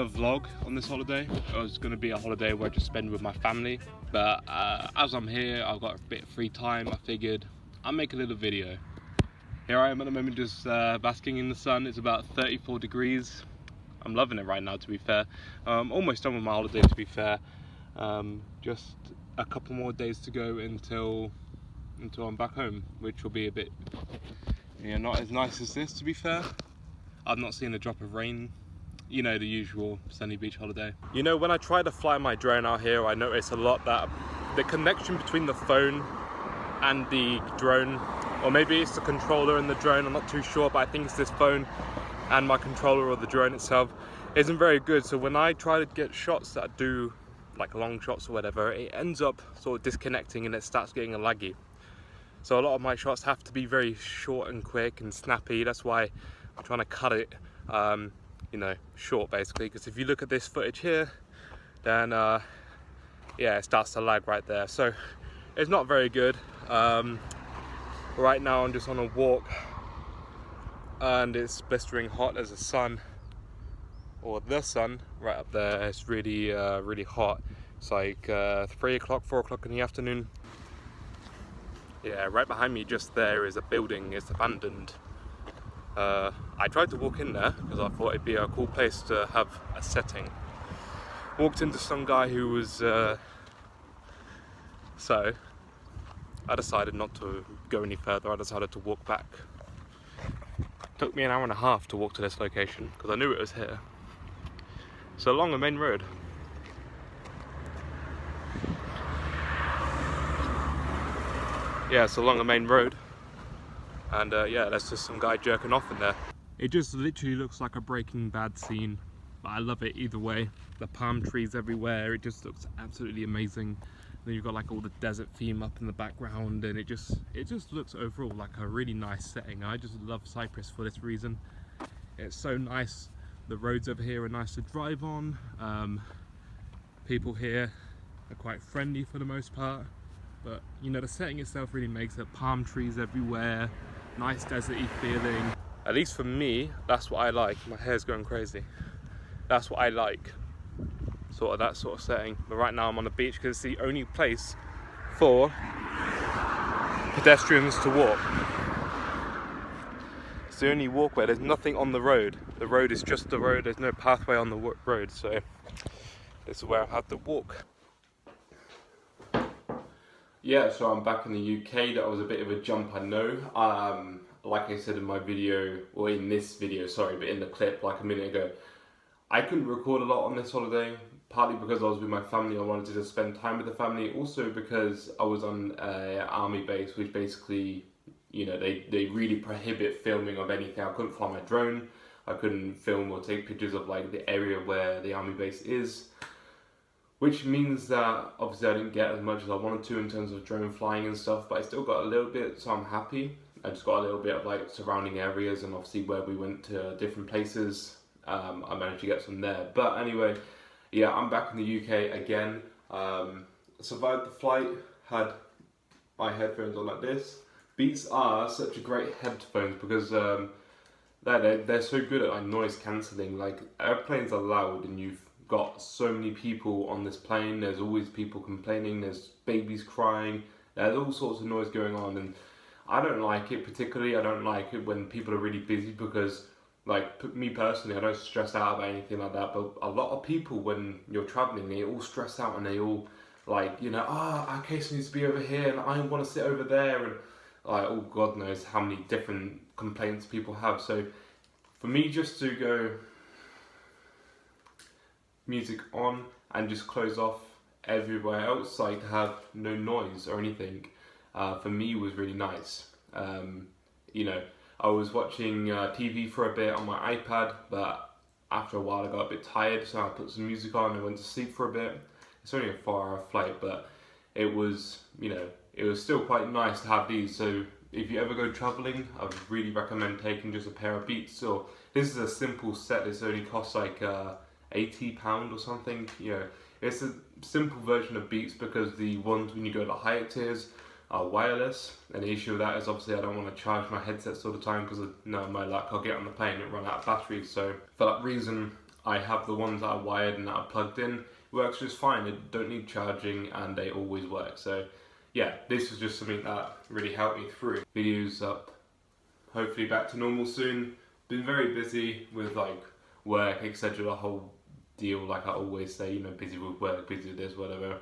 gonna vlog on this holiday. It was gonna be a holiday where I just spend with my family, but as I'm here, I've got a bit of free time. I figured I'll make a little video. Here I am at the moment, just basking in the sun. It's about 34 degrees. I'm loving it right now, to be fair. Almost done with my holiday, to be fair. Just a couple more days to go until I'm back home, which will be a bit, not as nice as this, to be fair. I've not seen a drop of rain. You know, the usual sunny beach holiday. You know, when I try to fly my drone out here, I notice a lot that the connection between the phone and the drone, or maybe it's the controller and the drone, I'm not too sure, but I think it's this phone and my controller or the drone itself, isn't very good. So when I try to get shots that do like long shots or whatever, it ends up sort of disconnecting and it starts getting laggy. So a lot of my shots have to be very short and quick and snappy. That's why I'm trying to cut it short, basically, because if you look at this footage here, then yeah, it starts to lag right there. So it's not very good. Right now I'm just on a walk and it's blistering hot. There's a sun, or the sun right up there. It's really really hot. It's like 3 o'clock, 4 o'clock in the afternoon. Yeah, right behind me just there is a building. It's abandoned. I tried to walk in there because I thought it'd be a cool place to have a setting. Walked into some guy who was so I decided not to go any further. I decided to walk back. Took me an hour and a half to walk to this location because I knew it was here. So along the main road. Yeah, it's along the main road. And yeah, there's just some guy jerking off in there. It just literally looks like a Breaking Bad scene, but I love it either way. The palm trees everywhere, it just looks absolutely amazing. Then you've got like all the desert theme up in the background, and it just looks overall like a really nice setting. I just love Cyprus for this reason. It's so nice. The roads over here are nice to drive on. People here are quite friendly for the most part, but the setting itself really makes it. Palm trees everywhere, nice deserty feeling. At least for me, that's what I like. My hair's going crazy. That's what I like. Sort of that sort of setting. But right now I'm on the beach because it's the only place for pedestrians to walk. It's the only walkway. There's nothing on the road. The road is just the road. There's no pathway on the road. So this is where I have to walk. Yeah, so I'm back in the UK. That was a bit of a jump, I know. Like I said in my video, or in this video, sorry, but in the clip like a minute ago, I couldn't record a lot on this holiday, partly because I was with my family. I wanted to just spend time with the family, also because I was on an army base, which basically, they really prohibit filming of anything. I couldn't fly my drone, I couldn't film or take pictures of like the area where the army base is. Which means that obviously I didn't get as much as I wanted to in terms of drone flying and stuff, but I still got a little bit, so I'm happy. I just got a little bit of like surrounding areas, and obviously where we went to different places, I managed to get some there. But anyway, yeah, I'm back in the UK again. Survived the flight, had my headphones on like this. Beats are such a great headphones because they're so good at like noise cancelling. Like airplanes are loud and you've got so many people on this plane. There's always people complaining, there's babies crying, there's all sorts of noise going on, and I don't like it particularly. I don't like it when people are really busy because, like, me personally, I don't stress out about anything like that, but a lot of people when you're traveling, they all stress out and they all like, our case needs to be over here and I want to sit over there, and like, oh God knows how many different complaints people have. So for me just to go music on and just close off everywhere else, like to have no noise or anything, for me was really nice. I was watching TV for a bit on my iPad, but after a while I got a bit tired, so I put some music on and went to sleep for a bit. It's only a 4-hour flight, but it was, it was still quite nice to have these. So if you ever go traveling, I would really recommend taking just a pair of Beats. Or this is a simple set. This only costs like £80 or something. It's a simple version of Beats because the ones when you go to higher tiers are wireless, and the issue with that is obviously I don't want to charge my headsets all the time because no, my luck, I'll get on the plane and run out of battery. So for that reason, I have the ones that are wired and that are plugged in. It works just fine. It don't need charging and they always work. So yeah, this was just something that really helped me through. Videos up, hopefully back to normal soon. Been very busy with like work, etc. The whole deal, like I always say, you know, busy with work, busy with this, whatever.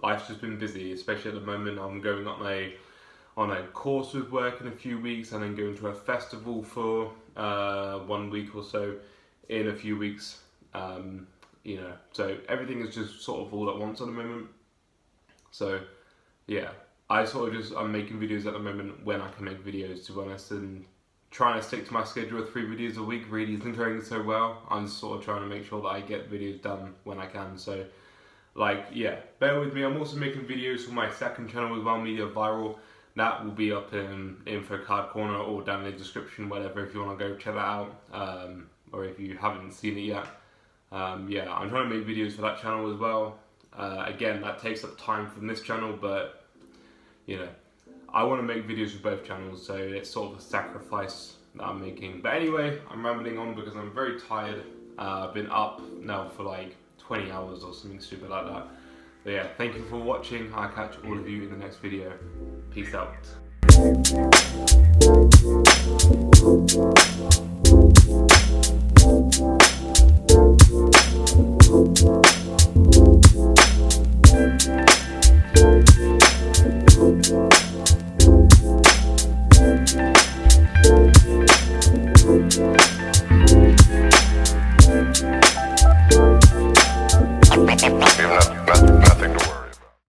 Life's just been busy, especially at the moment. I'm going on a course with work in a few weeks, and then going to a festival for 1 week or so in a few weeks. You know, so everything is just sort of all at once at the moment. So yeah, I'm making videos at the moment when I can make videos, to be honest, and trying to stick to my schedule of 3 videos a week really isn't going so well. I'm sort of trying to make sure that I get videos done when I can. So like, yeah, bear with me. I'm also making videos for my second channel as well, Media Viral. That will be up in info card corner or down in the description, whatever, if you want to go check that out, or if you haven't seen it yet. Yeah, I'm trying to make videos for that channel as well. Again, that takes up time from this channel, but you know, I want to make videos for both channels, so it's sort of a sacrifice that I'm making. But anyway, I'm rambling on because I'm very tired. I've been up now for like 20 hours or something stupid like that. But yeah, thank you for watching. I'll catch all of you in the next video. Peace out.